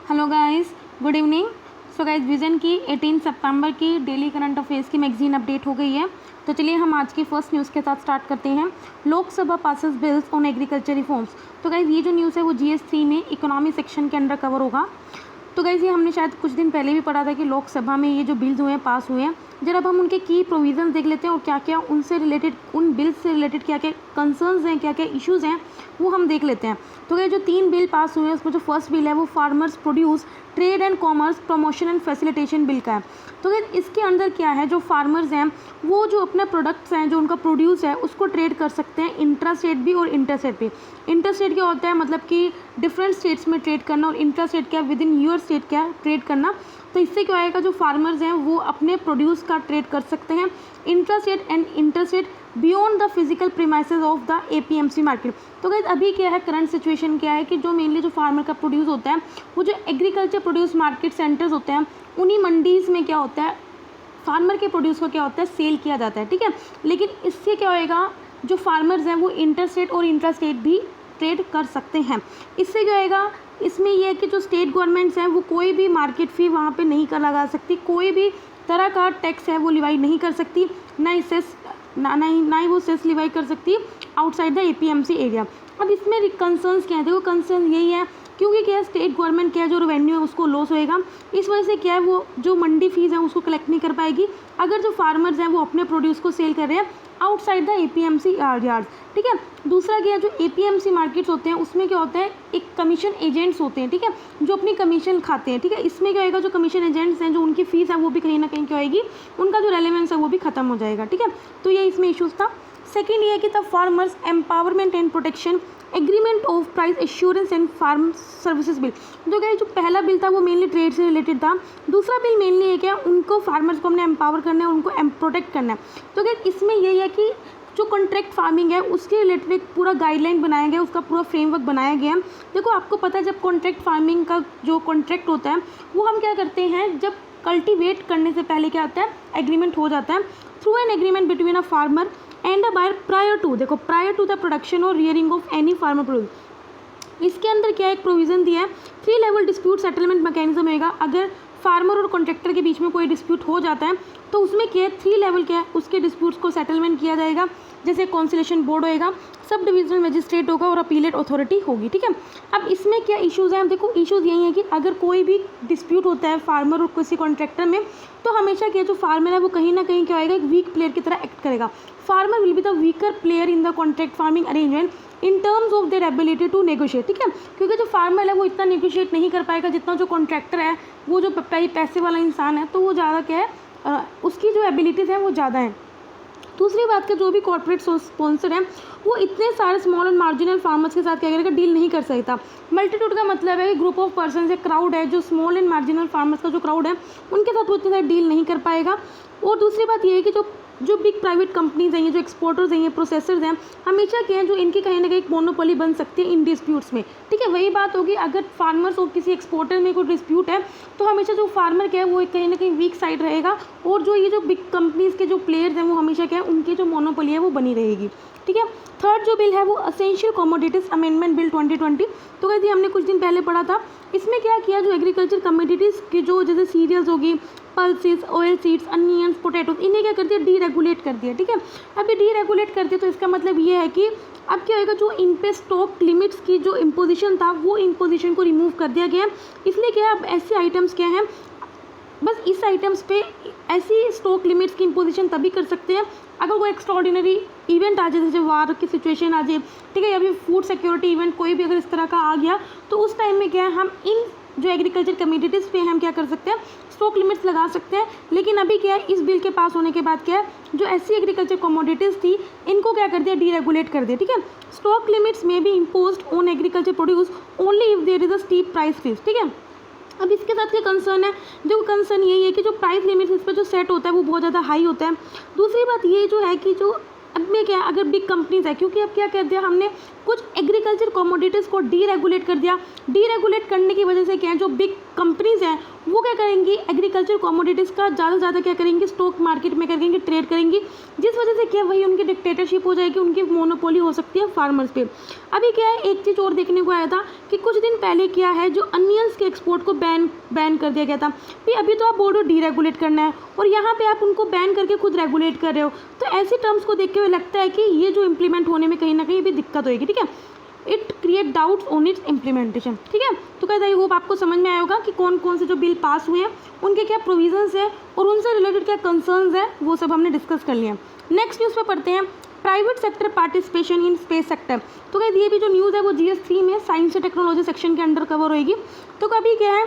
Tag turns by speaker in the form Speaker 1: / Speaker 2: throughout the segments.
Speaker 1: Hello guys, good evening. So guys, vision की 18 सितंबर की daily current affairs की magazine update हो गई है। तो चलिए हम आज की फर्स्ट न्यूज़ के साथ स्टार्ट करते हैं। Lok Sabha passes bills on agriculture reforms. तो गाइस, ये जो न्यूज़ है वो GS3 में इकोनॉमी सेक्शन के अंडर कवर होगा। तो गाइस, ये हमने शायद कुछ दिन पहले भी पढ़ा था कि लोकसभा में ये जो बिल्स हुए हैं पास हुए हैं। जरा अब हम उनके की प्रोविजंस देख लेते हैं और क्या क्या उनसे रिलेटेड, उन बिल्स से रिलेटेड क्या क्या कंसर्न्स हैं, क्या क्या इश्यूज़ हैं, वो हम देख लेते हैं। तो ये जो 3 बिल पास हुए हैं उसमें जो फर्स्ट बिल है वो farmers produce trade and commerce promotion and facilitation bill का है। तो इसके अंदर क्या है, जो फार्मर्स हैं वो जो अपने प्रोडक्ट्स हैं, जो उनका प्रोड्यूस है उसको ट्रेड कर सकते हैं इंट्रा स्टेट भी और इंटर स्टेट भी। इंटर स्टेट क्या होता है, मतलब कि डिफरेंट स्टेट्स में ट्रेड करना, और इंट्रा स्टेट क्या, विद इन यूर स्टेट क्या ट्रेड करना। तो इससे क्या आएगा, जो फार्मर्स हैं वो अपने प्रोड्यूस का ट्रेड कर सकते हैं intra state and inter state beyond the physical premises of the APMC market. तो गाइस, अभी क्या है, करंट सिचुएशन क्या है कि जो मेनली जो फार्मर का प्रोड्यूस होता है वो जो एग्रीकल्चर प्रोड्यूस मार्केट सेंटर्स होते हैं उन्हीं मंडीज़ में क्या होता है, फार्मर के प्रोड्यूस को क्या होता है, सेल किया जाता है। ठीक है, लेकिन इससे क्या होएगा, जो फार्मर्स हैं वो इंटर स्टेट और इंट्रा स्टेट भी ट्रेड कर सकते हैं। इससे क्या होएगा, इसमें यह है कि जो स्टेट गवर्नमेंट्स हैं वो कोई भी मार्केट फ़ी वहाँ पे नहीं कर लगा सकती, कोई भी तरह का टैक्स है वो लिवाई नहीं कर सकती, ना ही वो सेस लिवाई कर सकती आउटसाइड द APMC एरिया। अब इसमें कंसर्न्स क्या है, देखो कंसर्न यही है क्योंकि क्या है, स्टेट गवर्नमेंट क्या है, जो रेवेन्यू है उसको लॉस होएगा। इस वजह से क्या है, वो जो मंडी फीस है उसको कलेक्ट नहीं कर पाएगी अगर जो फार्मर्स हैं वो अपने प्रोड्यूस को सेल कर रहे हैं आउटसाइड द APMC यार्ड। ठीक है, दूसरा क्या है, जो APMC मार्केट्स होते हैं उसमें क्या होता है, एक कमीशन एजेंट्स होते हैं, ठीक है, जो अपनी कमीशन खाते हैं। ठीक है, इसमें क्या होएगा, जो कमीशन एजेंट्स हैं जो उनकी फीस है वो भी कहीं ना कहीं क्या होएगी, उनका जो रेलेवेंस है वो भी खत्म हो जाएगा। ठीक है, तो ये इसमें इशूज़ था। सेकेंड ये है कि the farmers empowerment and protection agreement of price assurance and farm services bill. जो क्या, जो पहला बिल था वो मेनली ट्रेड से रिलेटेड था, दूसरा बिल मेनली है क्या, उनको फार्मर्स को हमने एम्पावर करना है, उनको प्रोटेक्ट करना है। तो क्या इसमें यही है कि जो कॉन्ट्रैक्ट फार्मिंग है उसके रिलेटेड एक पूरा गाइडलाइन बनाया गया, उसका पूरा फ्रेमवर्क बनाया गया है। देखो आपको पता है, जब कॉन्ट्रैक्ट फार्मिंग का जो कॉन्ट्रैक्ट होता है वो हम क्या करते हैं, जब कल्टीवेट करने से पहले क्या होता है, एग्रीमेंट हो जाता है through an agreement between a farmer and a buyer prior to the production और rearing of any farmer produce. इसके अंदर क्या एक प्रोविज़न दिया है, 3 लेवल डिस्प्यूट सेटलमेंट मैकेनिज्म होगा। अगर फार्मर और कॉन्ट्रैक्टर के बीच में कोई डिस्प्यूट हो जाता है तो उसमें क्या है, 3 लेवल क्या है, उसके डिस्प्यूट्स को सेटलमेंट किया जाएगा। जैसे कॉन्सिलेशन बोर्ड होएगा, सब डिविजनल मजिस्ट्रेट होगा और अपीलेट अथॉरिटी होगी। ठीक है, अब इसमें क्या इश्यूज़ हैं, देखो इश्यूज़ यही है कि अगर कोई भी डिस्प्यूट होता है फार्मर और किसी कॉन्ट्रैक्टर में, तो हमेशा क्या, जो फार्मर है वो कहीं ना कहीं क्या होएगा, एक वीक प्लेयर की तरह एक्ट करेगा। Farmer will be the weaker player in the contract farming arrangement in terms of their ability to negotiate. ठीक है, क्योंकि जो फार्मर है वो इतना नेगोशिएट नहीं कर पाएगा जितना जो कॉन्ट्रैक्टर है, वो जो पैसे वाला इंसान है, तो वो ज़्यादा क्या है, उसकी जो एबिलिटीज़ हैं वो ज़्यादा है। दूसरी बात का, जो भी कॉर्पोरेट स्पॉन्सर है वो इतने सारे स्मॉल एंड मार्जिनल फार्मर्स के साथ क्या करेगा, डील नहीं कर सकता। मल्टीट्यूड का मतलब है कि ग्रुप ऑफ पर्सन है, क्राउड है, जो स्मॉल एंड मार्जिनल फार्मर्स का जो क्राउड है उनके साथ वो इतने सारे डील नहीं कर पाएगा। और दूसरी बात ये है कि जो बिग प्राइवेट कंपनीज हैं, ये जो एक्सपोर्टर्स हैं, ये प्रोसेसर्स हैं, हमेशा क्या है, जो इनकी कहीं ना कहीं एक मोनोपोली बन सकती है इन डिस्प्यूट्स में। ठीक है, वही बात होगी अगर फार्मर्स और किसी एक्सपोर्टर में कोई डिस्प्यूट है तो हमेशा जो फार्मर क्या है वो कहीं ना कहीं वीक साइड रहेगा, और जो ये जो बिग कंपनीज़ के जो प्लेयर्स हैं वो हमेशा क्या है, उनकी जो मोनोपोली है वो बनी रहेगी। ठीक है, थर्ड जो बिल है वो असेंशियल कमोडिटीज़ अमेंडमेंट बिल 2020। तो कहती हमने कुछ दिन पहले पढ़ा था। इसमें क्या किया, जो एग्रीकल्चर कमोडिटीज़ की जो जैसे सीरियल्स होगी, pulses, oil seeds, onions, potatoes, इन्हें क्या कर दिया, डीरेगुलेट कर दिया। ठीक है, अब ये डीरेगुलेट कर दिया तो इसका मतलब ये है कि अब क्या होगा, जो इन पे स्टॉक लिमिट्स की जो इम्पोजिशन था वो इम्पोजिशन को रिमूव कर दिया गया। इसलिए क्या है, अब ऐसे आइटम्स क्या हैं, बस इस आइटम्स पे ऐसी स्टॉक लिमिट्स की इम्पोजिशन तभी कर सकते हैं अगर कोई एक्स्ट्रॉर्डिनरी इवेंट आ जाए, जैसे वार की सिचुएशन आ जाए, ठीक है, या फिर फूड सिक्योरिटी इवेंट कोई भी अगर इस तरह का आ गया, तो उस टाइम में क्या है, हम इन जो एग्रीकल्चर कमोडिटीज़ पे हम क्या कर सकते हैं, स्टॉक लिमिट्स लगा सकते हैं। लेकिन अभी क्या है, इस बिल के पास होने के बाद क्या है, जो ऐसी एग्रीकल्चर कमोडिटीज़ थी इनको क्या कर दिया, डीरेगुलेट कर दिया। ठीक है, स्टॉक लिमिट्स में भी imposed on agriculture produce only if there is a steep price freeze. ठीक है, अब इसके साथ क्या कंसर्न है, जो कंसर्न यही है कि जो प्राइस लिमिट्स इस पर जो सेट होता है वो बहुत ज़्यादा हाई होता है। दूसरी बात ये जो है कि जो अब में क्या है, अगर बिग कंपनीज है, क्योंकि अब क्या कर दिया हमने, कुछ एग्रीकल्चर कमोडिटीज़ को डीरेगुलेट कर दिया। डीरेगुलेट करने की वजह से क्या है, जो बिग कंपनीज हैं वो क्या करेंगी, एग्रीकल्चर कमोडिटीज़ का ज़्यादा से ज़्यादा क्या करेंगी, स्टॉक मार्केट में करेंगी, ट्रेड करेंगी, जिस वजह से क्या वही उनकी डिक्टेटरशिप हो जाएगी, उनकी मोनोपोली हो सकती है फार्मर्स पे। अभी क्या है, एक चीज़ और देखने को आया था कि कुछ दिन पहले क्या है, जो अनियंस के एक्सपोर्ट को बैन कर दिया गया था। फिर अभी तो आप बोल रहे हो डीरेगुलेट करना है और यहाँ पे आप उनको बैन करके खुद रेगुलेट कर रहे हो, तो ऐसे टर्म्स को देखते हुए लगता है कि ये जो इम्प्लीमेंट होने में कहीं ना कहीं भी दिक्कत होगी। ठीक है, it create doubts on it's implementation. ठीक है, तो कहते आई होप आपको समझ में आया होगा कि कौन कौन से जो बिल पास हुए हैं उनके क्या प्रोविजंस है और उनसे रिलेटेड क्या कंसर्न्स है, वो सब हमने डिस्कस कर लिया। नेक्स्ट न्यूज़ पे पढ़ते हैं, private sector participation in space sector. तो कहते ये भी जो न्यूज़ है वो GS3 में साइंस एंड टेक्नोलॉजी सेक्शन के अंडर कवर होगी। तो कभी क्या है,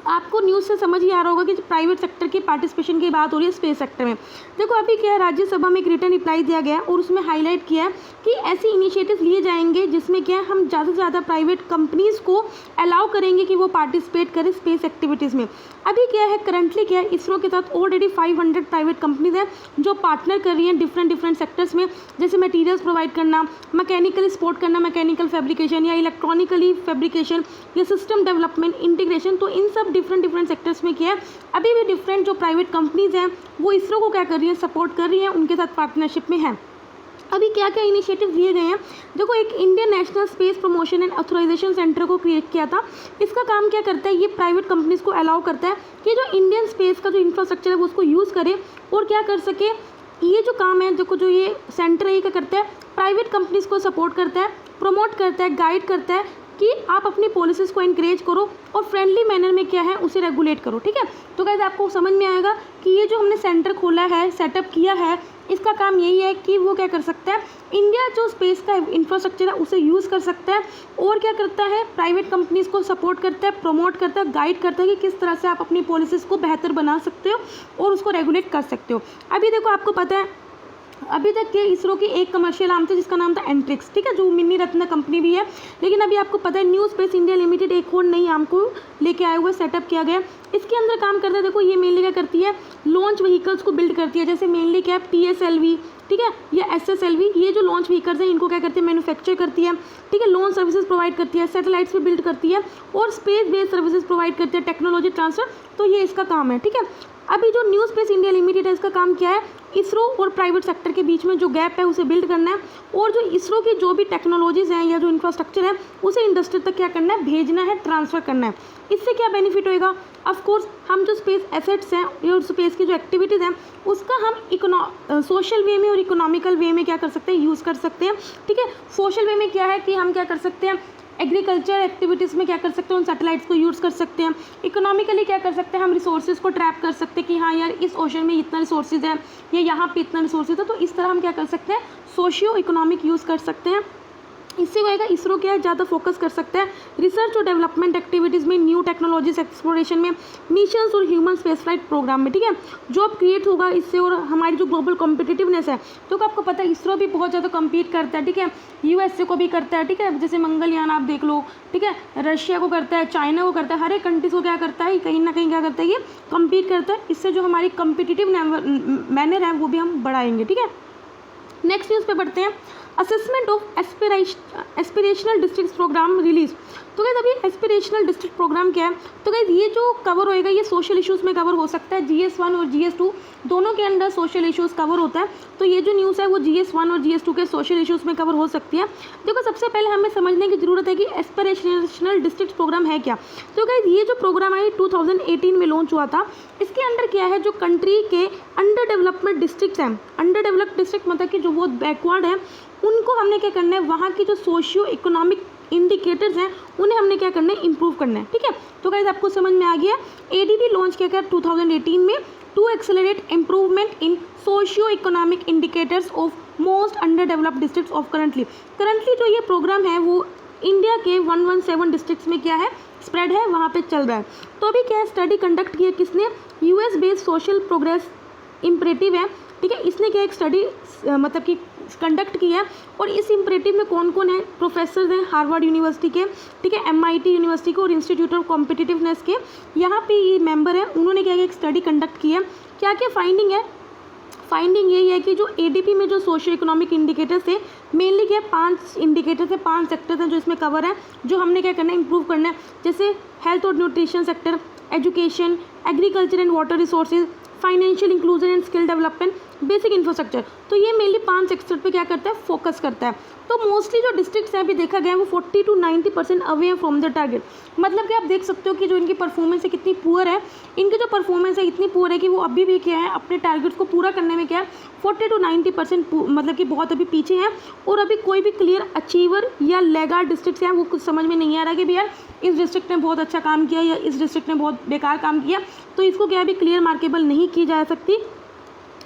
Speaker 1: आपको न्यूज़ से समझ ही आ रहा होगा कि प्राइवेट सेक्टर की पार्टिसिपेशन की बात हो रही है स्पेस सेक्टर में। देखो अभी क्या है, राज्यसभा में एक रिटर्न रिप्लाई दिया गया और उसमें हाईलाइट किया है कि ऐसे इनिशिएटिव लिए जाएंगे जिसमें क्या है, हम ज़्यादा से ज़्यादा प्राइवेट कंपनीज़ को अलाउ करेंगे कि वो पार्टिसिपेट करें स्पेस एक्टिविटीज़ में। अभी क्या है, करंटली क्या है, इसरो के साथ ऑलरेडी 500 प्राइवेट कंपनीज हैं जो पार्टनर कर रही हैं डिफरेंट सेक्टर्स में, जैसे मटेरियल्स प्रोवाइड करना, मैकेनिकल सपोर्ट करना, मैकेनिकल फैब्रिकेशन या इलेक्ट्रॉनिकली फैब्रिकेशन या सिस्टम डेवलपमेंट, इंटीग्रेशन। तो इन सब डिफरेंट सेक्टर्स में क्या है, अभी भी डिफरेंट जो प्राइवेट कंपनीज हैं वो इसरो को क्या कर रही है, सपोर्ट कर रही हैं, उनके साथ पार्टनरशिप में है। अभी क्या क्या इनिशिएटिव लिए गए हैं, देखो एक Indian National Space Promotion and Authorisation Centre को क्रिएट किया था। इसका काम क्या करता है, ये प्राइवेट कंपनीज को अलाउ करता है कि जो इंडियन स्पेस का जो इंफ्रास्ट्रक्चर है वो उसको यूज़ करे और क्या कर सके। ये जो काम है, देखो जो ये सेंटर है ये क्या करता है, प्राइवेट कंपनीज को सपोर्ट करता है, प्रमोट करता है, गाइड करता है कि आप अपनी पॉलिसीज़ को इनक्रेज करो और फ्रेंडली मैनर में क्या है उसे रेगुलेट करो। ठीक है, तो गाइस आपको समझ में आएगा कि ये जो हमने सेंटर खोला है, सेटअप किया है, इसका काम यही है कि वो क्या कर सकता है, इंडिया जो स्पेस का इंफ्रास्ट्रक्चर है उसे यूज़ कर सकता है और क्या करता है, प्राइवेट कंपनीज़ को सपोर्ट करता है, प्रमोट करता है, गाइड करता है कि किस तरह से आप अपनी पॉलिसीज़ को बेहतर बना सकते हो और उसको रेगुलेट कर सकते हो। अभी देखो आपको पता है, अभी तक के इसरो की एक कमर्शियल आर्म थी जिसका नाम था एंट्रिक्स। ठीक है, जो मिनी रत्न कंपनी भी है, लेकिन अभी आपको पता है न्यू स्पेस इंडिया लिमिटेड एक और नई आर्म को लेके आए हुए, सेटअप किया गया। इसके अंदर काम करता है, देखो ये मेनली क्या करती है, लॉन्च व्हीकल्स को बिल्ड करती है, जैसे मेनली क्या है PSLV, ठीक है, या SSLV, ये जो लॉन्च व्हीकल्स हैं इनको क्या करती है, मैन्युफैक्चर करती है। ठीक है, लॉन्च सर्विसेज प्रोवाइड करती है, सैटेलाइट्स पे बिल्ड करती है और स्पेस बेस्ड सर्विसेज प्रोवाइड करती है, टेक्नोलॉजी ट्रांसफर, तो ये इसका काम है। ठीक है, अभी जो न्यू स्पेस इंडिया लिमिटेड है इसका काम क्या है, इसरो और प्राइवेट सेक्टर के बीच में जो गैप है उसे बिल्ड करना है और जो इसरो की जो भी टेक्नोलॉजीज़ हैं या जो इंफ्रास्ट्रक्चर है उसे इंडस्ट्री तक क्या करना है, भेजना है, ट्रांसफ़र करना है। इससे क्या बेनिफिट होएगा, ऑफ कोर्स हम जो स्पेस एसेट्स हैं या स्पेस की जो एक्टिविटीज़ हैं उसका हम सोशल वे में और इकोनॉमिकल वे में क्या कर सकते हैं, यूज़ कर सकते हैं। ठीक है, सोशल वे में क्या है कि हम क्या कर सकते हैं, एग्रीकल्चर एक्टिविटीज़ में क्या कर सकते हैं, उन सैटेलाइट्स को यूज़ कर सकते हैं। इकोनॉमिकली क्या कर सकते हैं, हम रिसोर्सेज को ट्रैप कर सकते हैं कि हाँ यार इस ओशन में इतना रिसोर्सेज है या यहाँ पे इतना रिसोर्सेज है, तो इस तरह हम क्या कर सकते हैं, सोशियो इकोनॉमिक यूज़ कर सकते हैं। इससे होएगा, इसरो क्या है, ज़्यादा फोकस कर सकता है रिसर्च और डेवलपमेंट एक्टिविटीज़ में, न्यू टेक्नोलॉजीज एक्सप्लोरेशन में, मिशंस और ह्यूमन स्पेस फ्लाइट प्रोग्राम में। ठीक है, जॉब क्रिएट होगा इससे और हमारी जो ग्लोबल कॉम्पिटिटिवनेस है, तो आपको पता है इसरो भी बहुत ज़्यादा कम्पीट करता है। ठीक है, USA को भी करता है। ठीक है, जैसे मंगलयान आप देख लो। ठीक है, रशिया को करता है, चाइना को करता है, हर एक कंट्रीज को क्या करता है, कहीं ना कहीं क्या करता है, ये कम्पीट करता है। इससे जो हमारी कम्पिटिटिव मैनर है वो भी हम बढ़ाएंगे। ठीक है, नेक्स्ट न्यूज़ पे बढ़ते हैं, assessment of aspirational district programme release. तो गाइस अभी एस्पिरेशनल डिस्ट्रिक्ट प्रोग्राम क्या है, तो गाइस ये जो कवर होएगा ये सोशल इश्यूज़ में कवर हो सकता है। GS1 और GS2 दोनों के अंदर सोशल इश्यूज़ कवर होता है, तो ये जो न्यूज़ है वो GS1 और GS2 के सोशल इश्यूज़ में कवर हो सकती है। देखो सबसे पहले हमें समझने की ज़रूरत है कि एस्पिरेशनल डिस्ट्रिक्ट प्रोग्राम है क्या। तो गाइस ये जो प्रोग्राम है 2018 में लॉन्च हुआ था। इसके अंडर क्या है, जो कंट्री के अंडर डेवलपमेंट डिस्ट्रिक्ट्स हैं, अंडर डेवलप्ड डिस्ट्रिक्ट मतलब कि जो बहुत बैकवर्ड है, उनको हमने क्या करना है, वहाँ की जो सोशियो इकोनॉमिक इंडिकेटर्स हैं उन्हें हमने क्या करना है, इंप्रूव करना है। ठीक है, तो गाइस आपको समझ में आ गया, ADB लॉन्च किया गया 2018 में to accelerate improvement in socio economic indicators of most under developed districts of currently जो ये प्रोग्राम है वो इंडिया के 117 डिस्ट्रिक्ट्स में क्या है, स्प्रेड है, वहाँ पे चल रहा है। तो अभी क्या है, स्टडी कंडक्ट किया किसने, US based social progress imperative है। ठीक है, इसने क्या एक स्टडी मतलब कि कंडक्ट किया और इस इम्परेटिव में कौन कौन है, प्रोफेसर हैं हार्वर्ड यूनिवर्सिटी के, ठीक है, MIT यूनिवर्सिटी के और इंस्टीट्यूट ऑफ कॉम्पिटिटिवनेस के, यहाँ पे ये मेंबर हैं। उन्होंने क्या एक स्टडी कंडक्ट किया, क्या क्या फाइंडिंग है, फाइंडिंग यही है कि जो एडीपी में जो सोशियो इकोनॉमिक इंडिकेटर्स है, मेनली क्या 5 इंडिकेटर्स है, 5 सेक्टर्स हैं जो इसमें कवर है, जो हमने क्या करना है, इंप्रूव करना है। जैसे हेल्थ और nutrition sector, education, agriculture and water resources, financial inclusion and skill development, basic infrastructure. तो ये मेनली 5 सेक्टर पे क्या करता है, फोकस करता है। तो मोस्टली जो डिस्ट्रिक्ट्स हैं अभी देखा गया है वो 40 to 90% away from the target. मतलब कि आप देख सकते हो कि जो इनकी परफॉर्मेंस है कितनी पुअर है, इनकी जो परफॉर्मेंस है इतनी पुअर है कि वो अभी भी क्या है, अपने टारगेट्स को पूरा करने में क्या है 40 to 90% मतलब कि बहुत अभी पीछे हैं। और अभी कोई भी क्लियर अचीवर या लेगार्ड डिस्ट्रिक्ट्स हैं वो कुछ समझ में नहीं आ रहा कि भी यार इस डिस्ट्रिक्ट ने बहुत अच्छा काम किया या इस डिस्ट्रिक्ट ने बहुत बेकार काम किया, तो इसको क्या अभी क्लियर मार्केबल नहीं की जा सकती।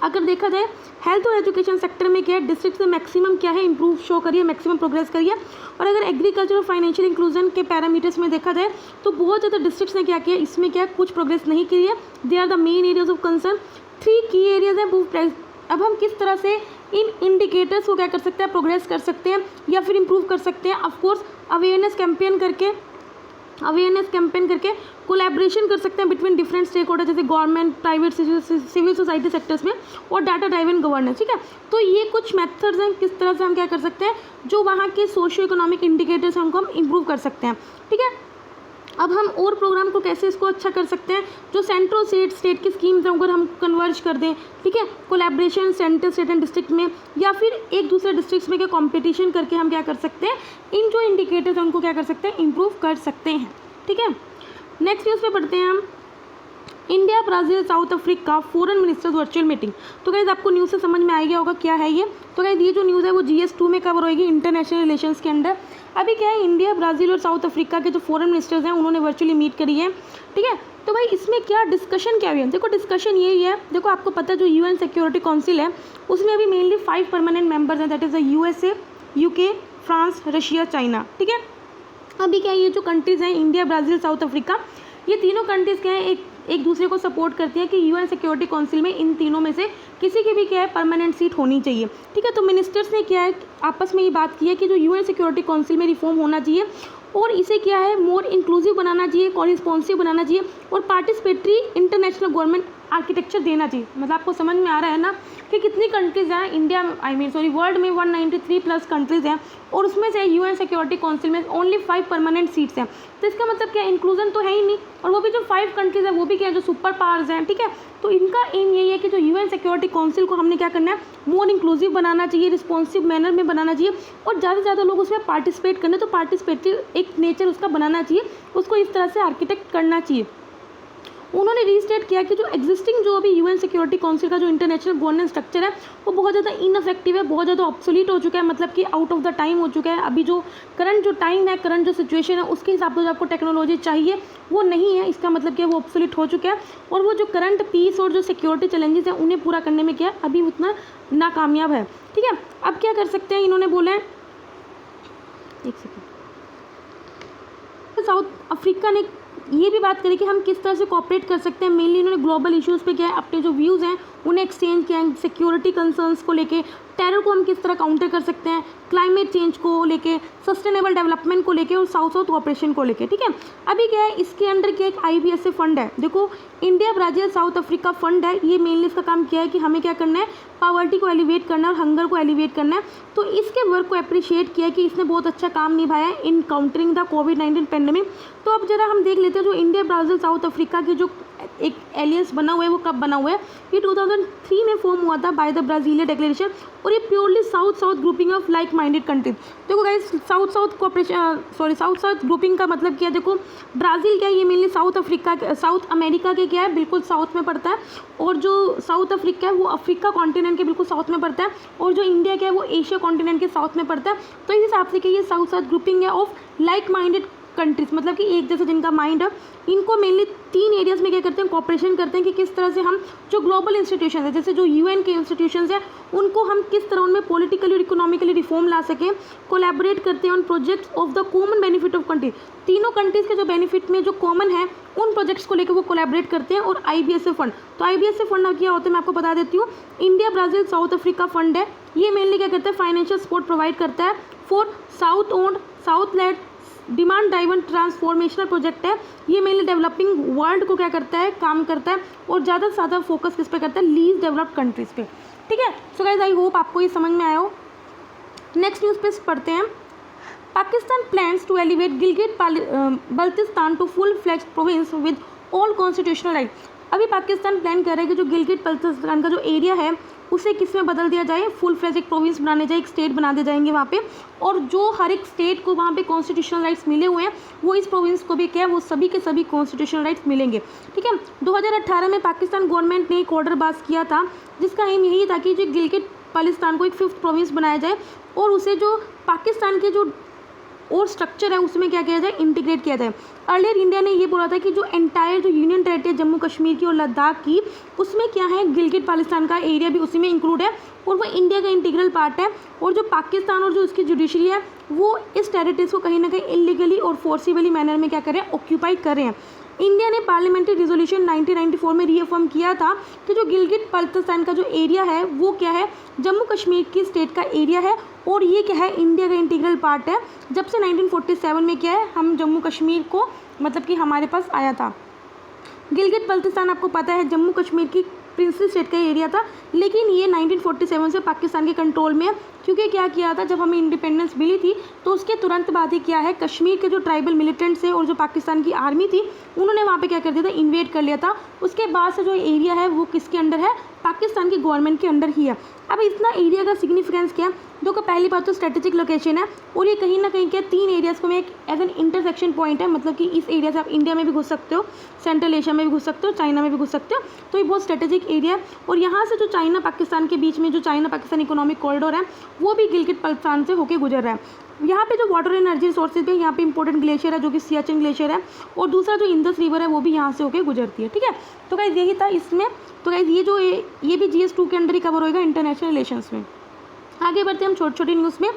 Speaker 1: अगर देखा जाए हेल्थ और एजुकेशन सेक्टर में क्या है, डिस्ट्रिक्ट से मैक्सिमम क्या है इंप्रूव शो करिए, मैक्सिमम प्रोग्रेस करिए। और अगर एग्रीकल्चर और फाइनेंशियल इंक्लूजन के पैरामीटर्स में देखा जाए तो बहुत ज़्यादा डिस्ट्रिक्ट्स ने क्या किया, इसमें क्या कुछ प्रोग्रेस नहीं की है। They are the main areas of concern. 3 की एरियाज हैं। अब हम किस तरह से इन इंडिकेटर्स को क्या कर सकते हैं, प्रोग्रेस कर सकते हैं या फिर इंप्रूव कर सकते हैं। ऑफकोर्स अवेयरनेस कैंपेन करके कोलैबोरेशन कर सकते हैं बिटवीन डिफरेंट स्टेक होल्डर, जैसे government, private, civil society sectors में, और डाटा ड्राइवन गवर्नेंस। ठीक है, तो ये कुछ मेथड्स हैं किस तरह से हम क्या कर सकते हैं, जो वहाँ के सोशियो इकोनॉमिक इंडिकेटर्स हैं उनको हम इंप्रूव कर सकते हैं। ठीक है, अब हम और प्रोग्राम को कैसे इसको अच्छा कर सकते हैं, जो सेंट्रल स्टेट की स्कीम्स हैं अगर हम कन्वर्ज कर दें, ठीक है, collaboration central state and district में, या फिर एक दूसरे डिस्ट्रिक्ट्स में क्या कंपटीशन करके हम क्या कर सकते हैं, इन जो इंडिकेटर्स हैं उनको क्या कर सकते हैं, इंप्रूव कर सकते हैं। ठीक है, नेक्स्ट न्यूज़ पे पढ़ते हैं हम, India, Brazil, south Africa foreign ministers virtual meeting. तो गाइस आपको न्यूज़ से समझ में आ गया होगा क्या है ये। तो गाइस ये जो न्यूज़ है वो GS2 में कवर होगी, इंटरनेशनल रिलेशंस के अंडर। अभी क्या है, इंडिया, ब्राज़ील और साउथ अफ्रीका के जो फॉरेन मिनिस्टर्स हैं उन्होंने वर्चुअली मीट करी है। ठीक है, तो भाई इसमें क्या डिस्कशन क्या हुई है, देखो डिस्कशन यही है। देखो आपको पता है जो UN सिक्योरिटी काउंसिल है उसमें अभी मेनली 5 परमानेंट मेंबर्स हैं, that is the USA, UK, France, Russia, China. ठीक है, अभी क्या है, ये जो कंट्रीज़ हैं इंडिया, ब्राज़ील, साउथ अफ्रीका, ये तीनों कंट्रीज़ क्या है, एक दूसरे को सपोर्ट करती हैं कि UN सिक्योरिटी काउंसिल में इन तीनों में से किसी की भी क्या है परमानेंट सीट होनी चाहिए। ठीक है, तो मिनिस्टर्स ने क्या है आपस में ये बात की है कि जो UN सिक्योरिटी काउंसिल में रिफॉर्म होना चाहिए और इसे क्या है मोर इंक्लूसिव बनाना चाहिए, कॉरिस्पॉन्सिव बनाना चाहिए और पार्टिसिपेटरी इंटरनेशनल गवर्नमेंट आर्किटेक्चर देना चाहिए। मतलब आपको समझ में आ रहा है ना कि कितनी कंट्रीज़ हैं इंडिया वर्ल्ड में 193 प्लस कंट्रीज़ हैं और उसमें से UN सिक्योरिटी काउंसिल में ओनली 5 परमानेंट सीट्स हैं। तो इसका मतलब क्या, इंक्लूजन तो है ही नहीं, और वो भी जो 5 कंट्रीज़ हैं वो भी क्या है जो सुपर पावर्स हैं। ठीक है, तो इनका एम यही है कि जो UN सिक्योरिटी काउंसिल को हमने क्या करना है, मोर इंक्लूसिव बनाना चाहिए, रिस्पॉन्सिव मैनर में बनाना चाहिए और ज़्यादा से ज़्यादा लोग उसमें पार्टिसिपेट करना, तो पार्टिसिपेटिव एक नेचर उसका बनाना चाहिए, उसको इस तरह से आर्किटेक्ट करना चाहिए। उन्होंने रीस्टेट किया कि जो एग्जिस्टिंग जो अभी UN सिक्योरिटी काउंसिल का जो इंटरनेशनल गवर्नेंस स्ट्रक्चर है वो बहुत ज़्यादा इनफेक्टिव है, बहुत ज़्यादा ऑब्सोलीट हो चुका है, मतलब कि आउट ऑफ द टाइम हो चुका है। अभी जो करंट जो टाइम है, करंट जो सिचुएशन है उसके हिसाब से जो आपको टेक्नोलॉजी चाहिए वो नहीं है, इसका मतलब क्या वो ऑब्सोलीट हो चुका है और वो जो करंट पीस और जो सिक्योरिटी चैलेंजेस हैं उन्हें पूरा करने में क्या अभी उतना नाकामयाब है। ठीक है, अब क्या कर सकते हैं, इन्होंने बोला है, एक सेकेंड, साउथ अफ्रीका ने ये भी बात करी कि हम किस तरह से कोऑपरेट कर सकते हैं। मेनली इन्होंने ग्लोबल इश्यूज़ पे क्या है अपने जो व्यूज़ हैं उन्हें एक्सचेंज किया है, सिक्योरिटी कंसर्न्स को लेके, टेरर को हम किस तरह काउंटर कर सकते हैं, क्लाइमेट चेंज को लेके, सस्टेनेबल डेवलपमेंट को लेके और साउथ साउथ कोऑपरेशन को लेके। ठीक है, अभी क्या है इसके अंडर क्या एक IBSA फंड है, देखो India, Brazil, south Africa fund है, ये मेनली इसका काम किया है कि हमें क्या करना है, पॉवर्टी को एलिवेट करना है और हंगर को एलिवेट करना है। तो इसके वर्क को अप्रिशिएट किया कि इसने बहुत अच्छा काम निभाया है इन काउंटरिंग द कोविड-19 पेंडेमिक। तो अब जरा हम देख लेते हैं जो इंडिया, ब्राज़ील, साउथ अफ्रीका के जो एक एलियंस बना हुआ है वो कब बना हुआ है, ये 2003 में फॉर्म हुआ था बाय द ब्राज़ीलियन डिक्लेरेशन और ये purely south south grouping of like minded countries. देखो गाइस साउथ साउथ ग्रुपिंग का मतलब क्या है, देखो ब्राज़ील क्या है ये मेनली साउथ अमेरिका के क्या है बिल्कुल साउथ में पड़ता है और जो साउथ अफ्रीका है वो अफ्रीका कॉन्टिनेंट के बिल्कुल साउथ में पड़ता है और जो इंडिया क्या है वो एशिया कॉन्टिनेंट के साउथ में पड़ता है। तो इस हिसाब से क्या ये साउथ साउथ ग्रुपिंग है ऑफ लाइक माइंडेड कंट्रीज, मतलब कि एक जैसे जिनका माइंड है। इनको मेनली 3 एरियाज में क्या करते हैं, कॉपरेशन करते हैं कि किस तरह से हम जो ग्लोबल इंस्टीट्यूशन है जैसे जो UN के इंस्टीट्यूशंस हैं उनको हम किस तरह उनमें पॉलिटिकली और इकोनॉमिकली रिफॉर्म ला सकें। कोलैबोरेट करते हैं on projects of the common benefit of country, तीनों कंट्रीज़ के जो बेनिफिट में जो कॉमन है उन प्रोजेक्ट्स को लेकर वो कोलैबोरेट करते हैं। और IBSA फंड, तो IBSA फंड अब क्या होता है मैं आपको बता देती हूँ, India, Brazil, south Africa fund है, ये मेनली क्या करता है फाइनेंशियल सपोर्ट प्रोवाइड करता है for south owned south led demand driven transformational project है। ये मेनली डेवलपिंग वर्ल्ड को क्या करता है काम करता है और ज़्यादा से ज़्यादा फोकस किस पे करता है, लीस्ट डेवलप्ड कंट्रीज़ पे। ठीक है। सो गाइज आई होप आपको ये समझ में आया हो। नेक्स्ट न्यूज़ पे पढ़ते हैं। Pakistan plans to elevate Gilgit Baltistan to full fledged province with all constitutional right. अभी पाकिस्तान प्लान कर रहा है कि जो गिलगिट बल्तिस्तान का जो एरिया है उसे किस में बदल दिया जाए, फुल फ्लेज एक प्रोविंस बनाने जाए, एक स्टेट बना दिए जाएंगे वहाँ पे, और जो हर एक स्टेट को वहाँ पे कॉन्स्टिट्यूशनल राइट्स मिले हुए हैं वो इस प्रोविंस को भी क्या है, वो सभी के सभी कॉन्स्टिट्यूशनल राइट्स मिलेंगे। ठीक है। 2018 में पाकिस्तान गवर्नमेंट ने एक ऑर्डर पास किया था जिसका एम यही था कि जो गिलगिट बाल्तिस्तान को एक 5th प्रोविंस बनाया जाए और उसे जो पाकिस्तान के जो और स्ट्रक्चर है उसमें क्या किया जाए, इंटीग्रेट किया जाए। अर्लियर इंडिया ने ये बोला था कि जो एंटायर जो यूनियन टेरिटरी जम्मू कश्मीर की और लद्दाख की, उसमें क्या है, गिलगिट बाल्तिस्तान का एरिया भी उसी में इंक्लूड है और वो इंडिया का इंटीग्रल पार्ट है। और जो पाकिस्तान और जो उसकी जुडिशरी है वो इस टेरिटरीज को कहीं ना कहीं इलीगली और फोर्सिबली मैनर में क्या कर रहे हैं, ऑक्यूपाई कर रहे हैं। इंडिया ने पार्लियामेंट्री रिजोल्यूशन 1994 में रीअफर्म किया था कि जो गिलगिट बाल्तिस्तान का जो एरिया है वो क्या है, जम्मू कश्मीर की स्टेट का एरिया है और ये क्या है, इंडिया का इंटीग्रल पार्ट है। जब से 1947 में क्या है, हम जम्मू कश्मीर को मतलब कि हमारे पास आया था। गिलगिट बाल्तिस्तान आपको पता है जम्मू कश्मीर की प्रिंसली स्टेट का एरिया था, लेकिन ये 1947 से पाकिस्तान के कंट्रोल में है। क्योंकि क्या किया था, जब हमें इंडिपेंडेंस मिली थी तो उसके तुरंत बाद ही क्या है, कश्मीर के जो ट्राइबल मिलिटेंट्स है और जो पाकिस्तान की आर्मी थी उन्होंने वहाँ पे क्या कर दिया था, इन्वेड कर लिया था। उसके बाद से जो एरिया है वो किसके अंडर है, पाकिस्तान की गवर्नमेंट के अंडर ही है। अब इतना एरिया का सिग्निफिकेंस क्या है, देखो पहली बात तो स्ट्रेटेजिक लोकेशन है और ये कहीं ना कहीं क्या 3 एरियाज़ को में एक एज एन इंटरसेक्शन पॉइंट है, मतलब कि इस एरिया से आप इंडिया में भी घुस सकते हो, सेंट्रल एशिया में भी घुस सकते हो, चाइना में भी घुस सकते हो, तो ये बहुत स्ट्रेटेजिक एरिया है। और यहाँ से जो चाइना पाकिस्तान के बीच में जो चाइना पाकिस्तान इकोनॉमिक कॉरिडोर है वो भी गिलगिट बाल्तिस्तान से होकर गुजर रहा है। यहाँ पे जो वाटर एनर्जी रिसोर्सेज है, यहाँ पे इंपॉर्टेंट ग्लेशियर है जो कि सियाचिन ग्लेशियर है, और दूसरा जो इंदस रिवर है वो भी यहाँ से होकर गुजरती है। ठीक है। तो गाइस यही था इसमें। तो गाइस ये भी GS2 के अंदर ही कवर होएगा, इंटरनेशनल रिलेशंस में। आगे बढ़ते हैं हम छोटी छोटी न्यूज़ में।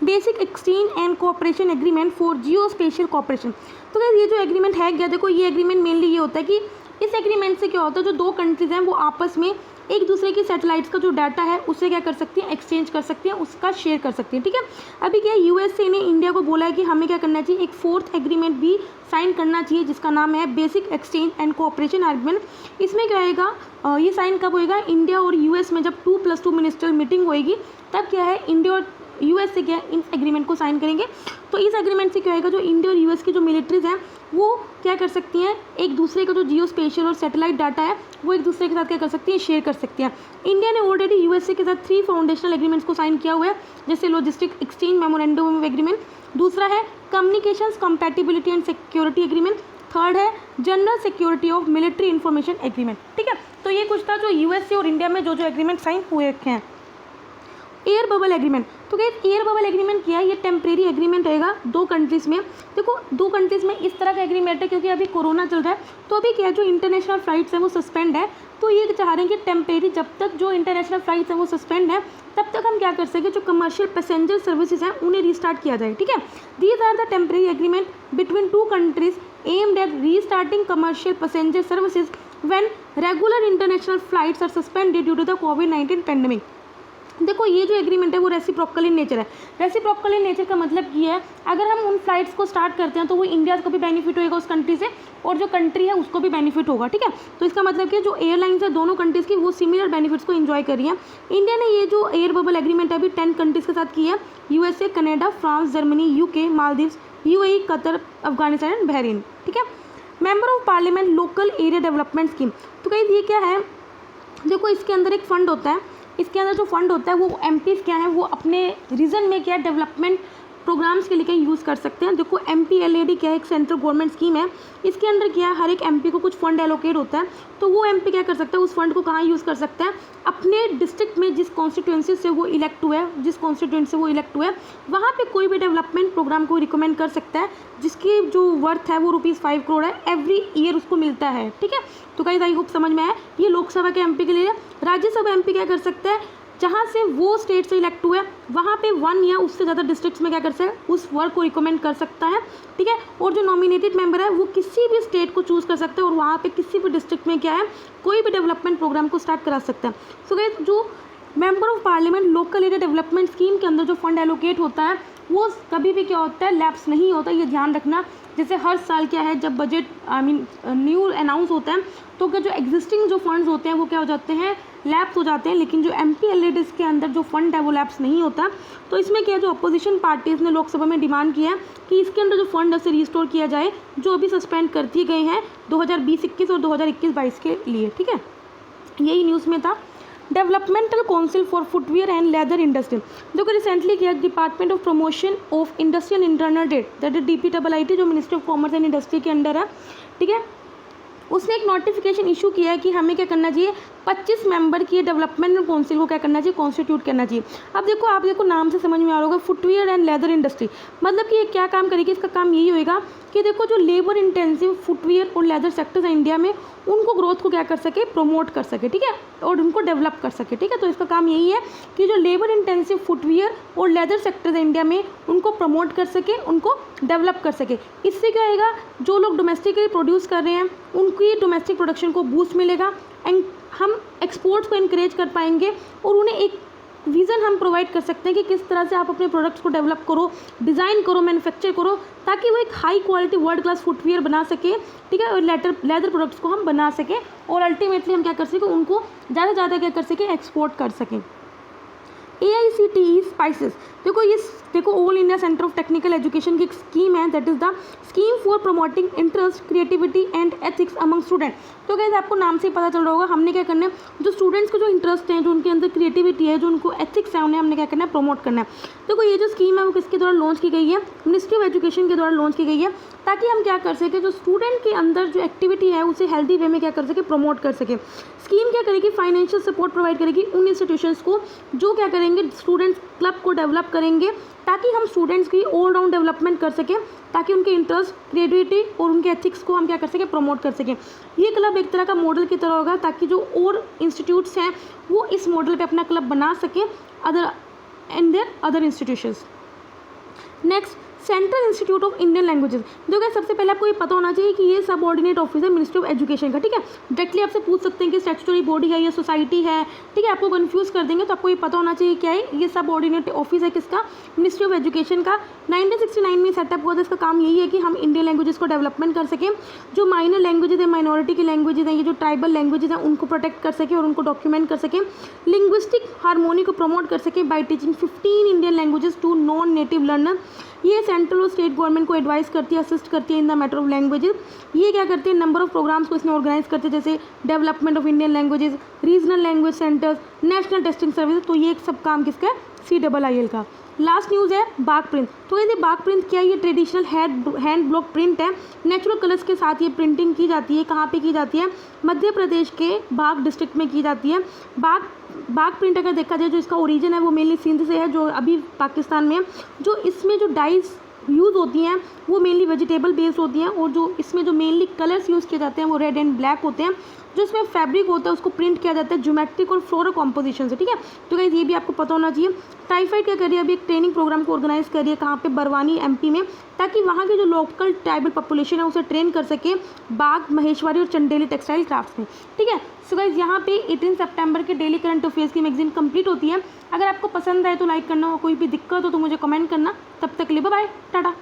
Speaker 1: Basic exchange and cooperation agreement for geo spatial cooperation. तो गाइस ये जो एग्रीमेंट है क्या, देखो ये एग्रीमेंट मेनली ये होता है कि इस एग्रीमेंट से क्या होता है, जो 2 कंट्रीज हैं वो आपस में एक दूसरे की सैटेलाइट्स का जो डाटा है उससे क्या कर सकती हैं, एक्सचेंज कर सकती हैं, उसका शेयर कर सकती हैं। ठीक है। अभी क्या USA ने इंडिया को बोला है कि हमें क्या करना चाहिए, एक 4th एग्रीमेंट भी साइन करना चाहिए जिसका नाम है basic exchange and cooperation agreement. इसमें क्या होएगा, ये साइन कब होएगा, इंडिया और US में जब 2+2 मिनिस्ट्रियल मीटिंग होएगी तब क्या है, इंडिया और US से क्या इन एग्रीमेंट को साइन करेंगे। तो इस एग्रीमेंट से क्या होएगा, जो इंडिया और US की जो मिलिट्रीज हैं वो क्या कर सकती हैं, एक दूसरे का जो जियो स्पेशियल और सैटेलाइट डाटा है वो एक दूसरे के साथ क्या कर सकती हैं, शेयर कर सकती हैं। इंडिया ने ऑलरेडी USA के साथ 3 फाउंडेशनल एग्रीमेंट्स को साइन किया हुआ है, जैसे logistic exchange memorandum of agreement, दूसरा है communications compatibility and security agreement, third है general security of military information agreement. ठीक है। तो ये कुछ था जो USA और इंडिया में जो एग्रीमेंट साइन हुए हैं। Air bubble agreement. तो क्या एयर बबल एग्रीमेंट क्या है, ये टेम्परेरी एग्रीमेंट रहेगा 2 कंट्रीज़ में। देखो 2 कंट्रीज़ में इस तरह का एग्रीमेंट है क्योंकि अभी कोरोना चल रहा है, तो अभी क्या है, जो इंटरनेशनल फ्लाइट्स हैं वो सस्पेंड है, तो ये चाह रहे हैं कि टेम्परेरी जब तक जो इंटरनेशनल फ्लाइट्स हैं वो सस्पेंड है तब तक हम क्या कर सकें, जो कमर्शियल पैसेंजर सर्विसेज हैं उन्हें रीस्टार्ट किया जाए। ठीक है। These are the temporary agreement between 2 countries aimed at restarting commercial passenger services when regular international flights are suspended due to the कोविड-19 पेंडेमिक। देखो ये जो एग्रीमेंट है वो रेसिप्रोकल इन नेचर है। रेसिप्रोकल इन नेचर का मतलब ये है, अगर हम उन फ्लाइट्स को स्टार्ट करते हैं तो वो इंडिया को भी बेनिफिट होगा उस कंट्री से, और जो कंट्री है उसको भी बेनिफिट होगा। ठीक है। तो इसका मतलब कि जो एयरलाइंस है दोनों कंट्रीज़ की वो सिमिलर बेनिफिट्स को एंजॉय कर रही है। इंडिया ने ये जो एयर बबल एग्रीमेंट है अभी 10 कंट्रीज़ के साथ की है, USA, Canada, France, Germany, UK, Maldives, UAE, Qatar, Afghanistan and Bahrain. ठीक है। Member of parliament local area development scheme. तो कहीं ये क्या है, देखो इसके अंदर एक फ़ंड होता है, इसके अंदर जो फंड होता है वो MPs क्या है, वो अपने रीजन में क्या डेवलपमेंट प्रोग्राम्स के लिए यूज़ कर सकते हैं। देखो MPLAD क्या है, एक सेंट्रल गवर्नमेंट स्कीम है, इसके अंदर क्या है, हर एक MP को कुछ फंड एलोकेट होता है, तो वो MP क्या कर सकता है, उस फंड को कहाँ यूज़ कर सकता है, अपने डिस्ट्रिक्ट में जिस कॉन्स्टिट्यूंसी से वो इलेक्ट हुआ है, जिस कॉन्स्टिट्यूंसी से वो इलेक्ट हुआ है वहाँ पे कोई भी डेवलपमेंट प्रोग्राम को रिकमेंड कर सकता है जिसकी जो वर्थ है वो ₹5 करोड़ है, एवरी ईयर उसको मिलता है। ठीक है। तो गाइस आई होप समझ में आया। ये लोकसभा के MP के लिए। राज्यसभा MP क्या कर सकता है, जहाँ से वो स्टेट से इलेक्ट हुआ है वहाँ पे 1 या उससे ज़्यादा डिस्ट्रिक्ट्स में क्या कर सकता है, उस वर्क को रिकमेंड कर सकता है। ठीक है। और जो नॉमिनेटेड मेंबर है वो किसी भी स्टेट को चूज़ कर सकता है और वहाँ पे किसी भी डिस्ट्रिक्ट में क्या है, कोई भी डेवलपमेंट प्रोग्राम को स्टार्ट करा सकता है। सो गाइस जो member of parliament local area development scheme के अंदर जो फंड एलोकेट होता है वो कभी भी क्या होता है, लैप्स नहीं होता, ये ध्यान रखना। जैसे हर साल क्या है, जब बजट न्यू अनाउंस होता है तो क्या जो एग्जिस्टिंग जो फंड्स होते हैं वो क्या हो जाते हैं, लैप्स हो जाते हैं, लेकिन जो MPLADS के अंदर जो फंड है वो लैप्स नहीं होता। तो इसमें क्या, जो अपोजिशन पार्टीज़ ने लोकसभा में डिमांड किया है कि इसके अंदर जो फंड है उसे रिस्टोर किया जाए, जो अभी सस्पेंड कर दिए गए हैं 2020-21 और 2021-22 के लिए। ठीक है, यही न्यूज़ में था। Developmental council for footwear and leather industry, जो कि रिसेंटली किया department of promotion of industrial internal trade, that is DPIIT, जो ministry of commerce and industry के अंडर है। ठीक है, उसने एक नोटिफिकेशन इशू किया है कि हमें क्या करना चाहिए, 25 मेंबर की डेवलपमेंटल काउंसिल को क्या करना चाहिए, कॉन्स्टिट्यूट करना चाहिए। अब देखो, आप देखो नाम से समझ में आ रहा होगा, फुटवेयर एंड लेदर इंडस्ट्री, मतलब कि ये क्या काम करेगी, इसका काम यही होएगा कि देखो जो लेबर इंटेंसिव फुटवेयर और लेदर सेक्टर्स हैं इंडिया में, उनको ग्रोथ को क्या कर सके, प्रमोट कर सके। ठीक है, और उनको डेवलप कर सके। ठीक है, तो इसका काम यही है कि जो लेबर इंटेंसिव फुटवेयर और लेदर सेक्टर्स हैं इंडिया में, उनको प्रमोट कर सके, उनको डेवलप कर सके। इससे क्या होएगा, जो लोग डोमेस्टिकली प्रोड्यूस कर रहे हैं उनकी डोमेस्टिक प्रोडक्शन को बूस्ट मिलेगा एंड हम एक्सपोर्ट्स को इनक्रेज कर पाएंगे, और उन्हें एक विज़न हम प्रोवाइड कर सकते हैं कि किस तरह से आप अपने प्रोडक्ट्स को डेवलप करो, डिज़ाइन करो, मैन्युफैक्चर करो, ताकि वो एक high quality world class footwear बना सके। ठीक है, और लेदर प्रोडक्ट्स को हम बना सकें और अल्टीमेटली हम क्या कर सकें, उनको ज़्यादा से ज़्यादा क्या कर सकें, एक्सपोर्ट कर सकें। AICTE स्पाइसेस, देखो all India centre of technical education की एक स्कीम है, that is the scheme for promoting interest, creativity and ethics among student. तो गाइस आपको नाम से ही पता चल रहा होगा, हमने क्या करना है, जो स्टूडेंट्स को जो इंटरेस्ट है, जो उनके अंदर क्रिएटिविटी है, जो उनको एथिक्स है, उन्हें हमने क्या करना है, प्रमोट करना है। देखो ये जो स्कीम है वो किसके द्वारा लॉन्च की गई है, मिनिस्ट्री ऑफ एजुकेशन के द्वारा लॉन्च की गई है, ताकि हम क्या कर सकें, जो स्टूडेंट के अंदर जो एक्टिविटी है उसे हेल्दी वे में क्या कर सके, प्रमोट कर सके। स्कीम क्या करेगी, फाइनेंशियल सपोर्ट प्रोवाइड करेगी उन इंस्टीट्यूशंस को जो क्या करेंगे, स्टूडेंट्स क्लब को डेवलप करेंगे, ताकि हम स्टूडेंट्स की ऑल राउंड डेवलपमेंट कर सकें, ताकि उनके इंटरेस्ट, क्रिएटिविटी और उनके एथिक्स को हम क्या कर सकें, प्रमोट कर सकें। ये क्लब एक तरह का मॉडल की तरह होगा, ताकि जो और इंस्टीट्यूट्स हैं वो इस मॉडल पे अपना क्लब बना सकें other institutions. Next, central institute of Indian languages, जो कि सबसे पहले आपको ये पता होना चाहिए कि ये सब ऑर्डिनेट ऑफिस है मिनिस्ट्री ऑफ एजुकेशन का। ठीक है, डायरेक्टली आपसे पूछ सकते हैं कि स्टैट्यूटरी बॉडी है या सोसाइटी है। ठीक है, आपको कंफ्यूज कर देंगे, तो आपको ये पता होना चाहिए क्या है, ये सब ऑर्डिनेट ऑफिस है किसका, मिनिस्ट्री ऑफ एजुकेशन का। 1969 में सेटअप हुआ था। इसका काम यही है कि हम इंडियन लैंग्वेजेस को डेवलपमेंट कर सकें, जो माइनर लैंग्वेजेज है, माइनॉरिटी की लैंग्वेजेज हैं, ये जो ट्राइबल लैंग्वेजेज हैं, उनको प्रोटेक्ट कर सकें और उनको डॉक्यूमेंट कर सकें, लिंग्विस्टिक हार्मोनी को प्रमोट कर सकें by teaching 15 Indian languages to non native learner. ये सेंट्रल और स्टेट गवर्नमेंट को एडवाइस करती है, असिस्ट करती है in the matter of languages. ये क्या करती है, नंबर ऑफ प्रोग्राम्स को इसमें ऑर्गेनाइज करते हैं, जैसे development of Indian languages, regional language centres, national testing service. तो ये सब काम किसका है, CIIL का। लास्ट न्यूज़ है बाघ प्रिंट। तो ये बाघ प्रिंट क्या है, ये ट्रेडिशनल हैंड ब्लॉक प्रिंट है, नेचुरल कलर्स के साथ ये प्रिंटिंग की जाती है। कहाँ पे की जाती है, मध्य प्रदेश के बाघ डिस्ट्रिक्ट में की जाती है। बाघ प्रिंट अगर देखा जाए, जो इसका ओरिजिन है वो मेनली सिंध से है, जो अभी पाकिस्तान में। जो इसमें जो डाइज यूज़ होती हैं वो मेनली वेजिटेबल बेस्ड होती हैं, और जो इसमें जो मेनली कलर्स यूज़ किए जाते हैं वो रेड एंड ब्लैक होते हैं। जो इसमें फैब्रिक होता है उसको प्रिंट किया जाता है ज्योमेट्रिक और फ्लोरल कॉम्पोजिशन से। ठीक है, तो गाइस ये भी आपको पता होना चाहिए। टाइफाइड क्या कर रही है, अभी एक ट्रेनिंग प्रोग्राम को ऑर्गेनाइज कर रही है, कहाँ पे, बरवानी MP में, ताकि वहाँ के जो लोकल ट्राइबल पॉपुलेशन है उसे ट्रेन कर सके बाघ, महेश्वरी और चंदेली टेक्सटाइल क्राफ्ट्स में। ठीक है, सो गाइस यहाँ पे 18 सितंबर के डेली करंट अफेयर्स की मैगजीन कंप्लीट होती है। अगर आपको पसंद आए तो लाइक करना, और कोई भी दिक्कत हो तो मुझे कमेंट करना। तब तक के लिए बाय बाय, टाटा।